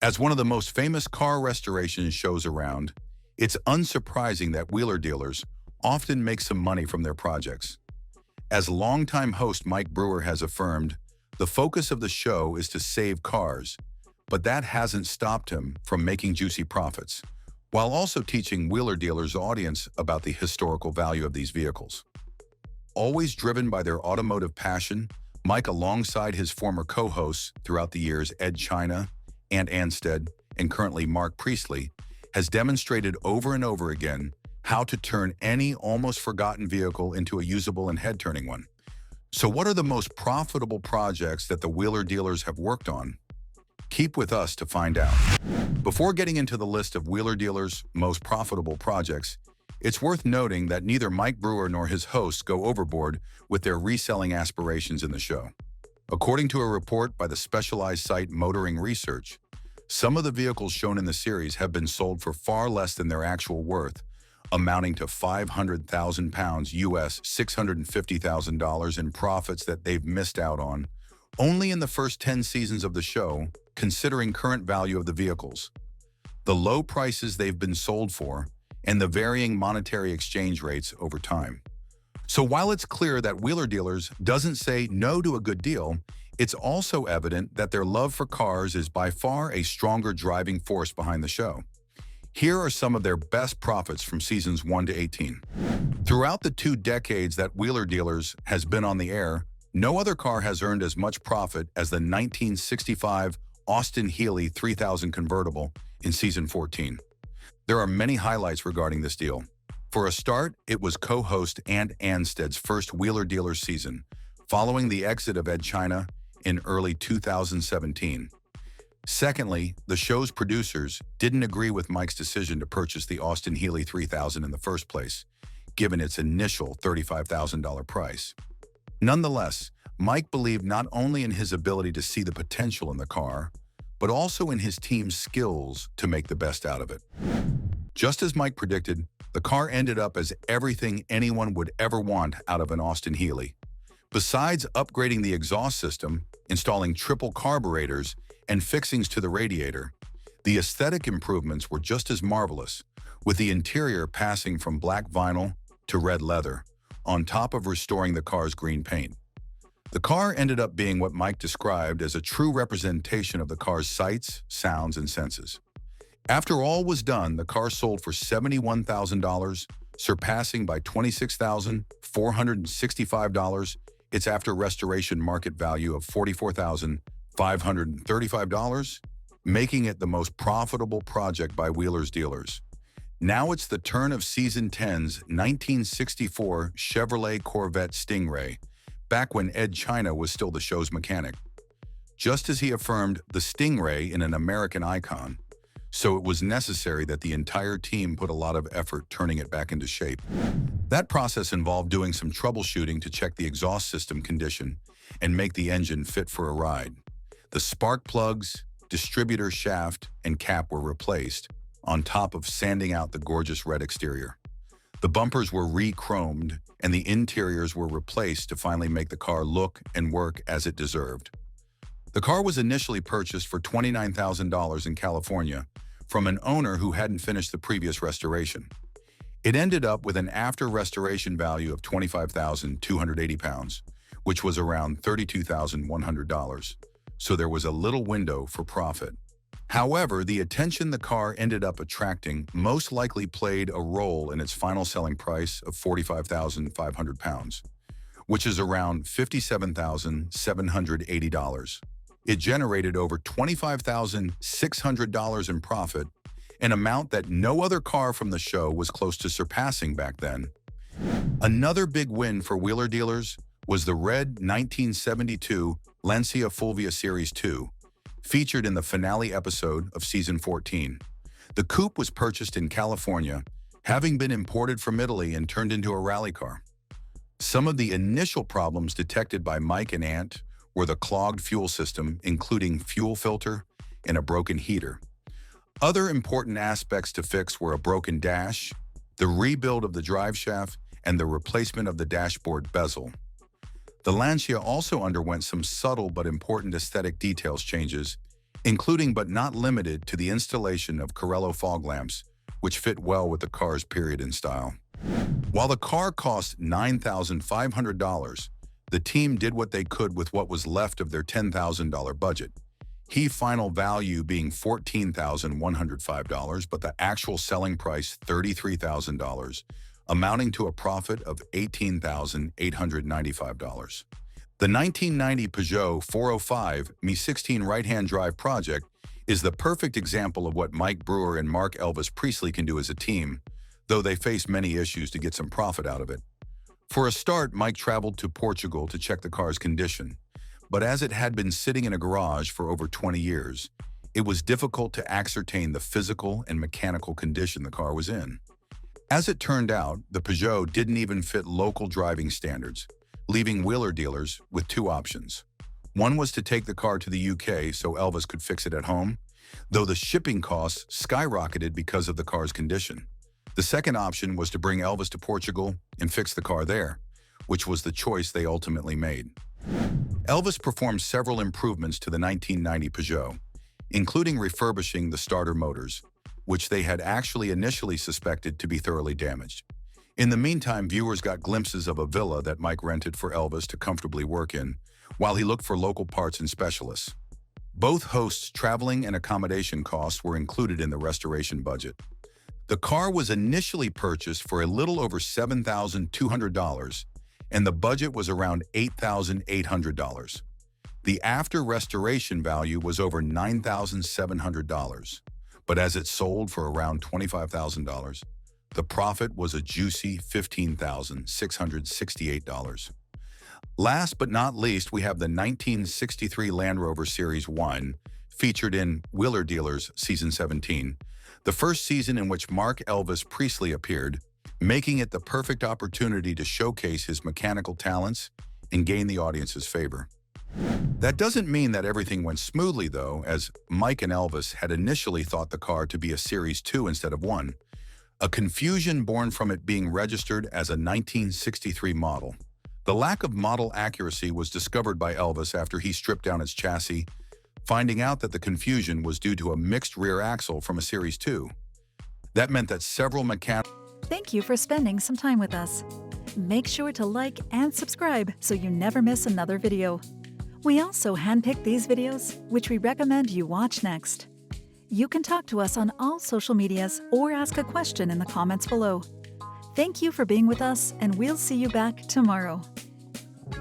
As one of the most famous car restoration shows around, it's unsurprising that wheeler dealers often make some money from their projects. As longtime host Mike Brewer has affirmed, the focus of the show is to save cars, but that hasn't stopped him from making juicy profits, while also teaching wheeler dealers' audience about the historical value of these vehicles. Always driven by their automotive passion, Mike, alongside his former co-hosts throughout the years Ed China, Ant Anstead, and currently Mark Priestley, has demonstrated over and over again how to turn any almost forgotten vehicle into a usable and head-turning one. So what are the most profitable projects that the wheeler dealers have worked on? Keep with us to find out. Before getting into the list of wheeler dealers' most profitable projects, it's worth noting that neither Mike Brewer nor his hosts go overboard with their reselling aspirations in the show. According to a report by the specialized site Motoring Research, some of the vehicles shown in the series have been sold for far less than their actual worth, amounting to £500,000 US, $650,000 in profits that they've missed out on, only in the first 10 seasons of the show, considering current value of the vehicles, the low prices they've been sold for, and the varying monetary exchange rates over time. So while it's clear that wheeler dealers doesn't say no to a good deal, it's also evident that their love for cars is by far a stronger driving force behind the show. Here are some of their best profits from seasons 1 to 18. Throughout the 2 decades that Wheeler Dealers has been on the air, no other car has earned as much profit as the 1965 Austin Healey 3000 convertible in season 14. There are many highlights regarding this deal. For a start, it was co-host Ant Anstead's first Wheeler Dealers season, following the exit of Ed China in early 2017. Secondly, the show's producers didn't agree with Mike's decision to purchase the Austin Healey 3000 in the first place, given its initial $35,000 price. Nonetheless, Mike believed not only in his ability to see the potential in the car, but also in his team's skills to make the best out of it. Just as Mike predicted, the car ended up as everything anyone would ever want out of an Austin Healey. Besides upgrading the exhaust system, installing triple carburetors, and fixings to the radiator, the aesthetic improvements were just as marvelous, with the interior passing from black vinyl to red leather, on top of restoring the car's green paint. The car ended up being what Mike described as a true representation of the car's sights, sounds, and senses. After all was done, the car sold for $71,000, surpassing by $26,465 its after-restoration market value of $44,535, making it the most profitable project by Wheeler's dealers. Now it's the turn of Season 10's 1964 Chevrolet Corvette Stingray, back when Ed China was still the show's mechanic. Just as he affirmed the Stingray in an American icon, so it was necessary that the entire team put a lot of effort turning it back into shape. That process involved doing some troubleshooting to check the exhaust system condition and make the engine fit for a ride. The spark plugs, distributor shaft, and cap were replaced, on top of sanding out the gorgeous red exterior. The bumpers were re-chromed, and the interiors were replaced to finally make the car look and work as it deserved. The car was initially purchased for $29,000 in California from an owner who hadn't finished the previous restoration. It ended up with an after-restoration value of £25,280, which was around $32,100, so there was a little window for profit. However, the attention the car ended up attracting most likely played a role in its final selling price of £45,500, which is around $57,780. It generated over $25,600 in profit, an amount that no other car from the show was close to surpassing back then. Another big win for Wheeler Dealers was the red 1972 Lancia Fulvia Series 2, featured in the finale episode of Season 14. The coupe was purchased in California, having been imported from Italy and turned into a rally car. Some of the initial problems detected by Mike and Ant were the clogged fuel system, including fuel filter and a broken heater. Other important aspects to fix were a broken dash, the rebuild of the drive shaft, and the replacement of the dashboard bezel. The Lancia also underwent some subtle but important aesthetic details changes, including but not limited to the installation of Corello fog lamps, which fit well with the car's period and style. While the car cost $9,500, the team did what they could with what was left of their $10,000 budget. Key final value being $14,105, but the actual selling price $33,000, amounting to a profit of $18,895. The 1990 Peugeot 405 Me16 right-hand drive project is the perfect example of what Mike Brewer and Mark Elvis Priestley can do as a team, though they faced many issues to get some profit out of it. For a start, Mike traveled to Portugal to check the car's condition, but as it had been sitting in a garage for over 20 years, it was difficult to ascertain the physical and mechanical condition the car was in. As it turned out, the Peugeot didn't even fit local driving standards, leaving Wheeler dealers with two options. One was to take the car to the UK so Elvis could fix it at home, though the shipping costs skyrocketed because of the car's condition. The second option was to bring Elvis to Portugal and fix the car there, which was the choice they ultimately made. Elvis performed several improvements to the 1990 Peugeot, including refurbishing the starter motors, which they had actually initially suspected to be thoroughly damaged. In the meantime, viewers got glimpses of a villa that Mike rented for Elvis to comfortably work in, while he looked for local parts and specialists. Both hosts' traveling and accommodation costs were included in the restoration budget. The car was initially purchased for a little over $7,200, and the budget was around $8,800. The after-restoration value was over $9,700, but as it sold for around $25,000, the profit was a juicy $15,668. Last but not least, we have the 1963 Land Rover Series 1, featured in Wheeler Dealers Season 17, the first season in which Mark Elvis Priestley appeared, making it the perfect opportunity to showcase his mechanical talents and gain the audience's favor. That doesn't mean that everything went smoothly, though, as Mike and Elvis had initially thought the car to be a Series 2 instead of 1, a confusion born from it being registered as a 1963 model. The lack of model accuracy was discovered by Elvis after he stripped down its chassis, finding out that the confusion was due to a mixed rear axle from a Series 2. That meant that several mechanics... Thank you for spending some time with us. Make sure to like and subscribe so you never miss another video. We also handpick these videos, which we recommend you watch next. You can talk to us on all social medias or ask a question in the comments below. Thank you for being with us, and we'll see you back tomorrow.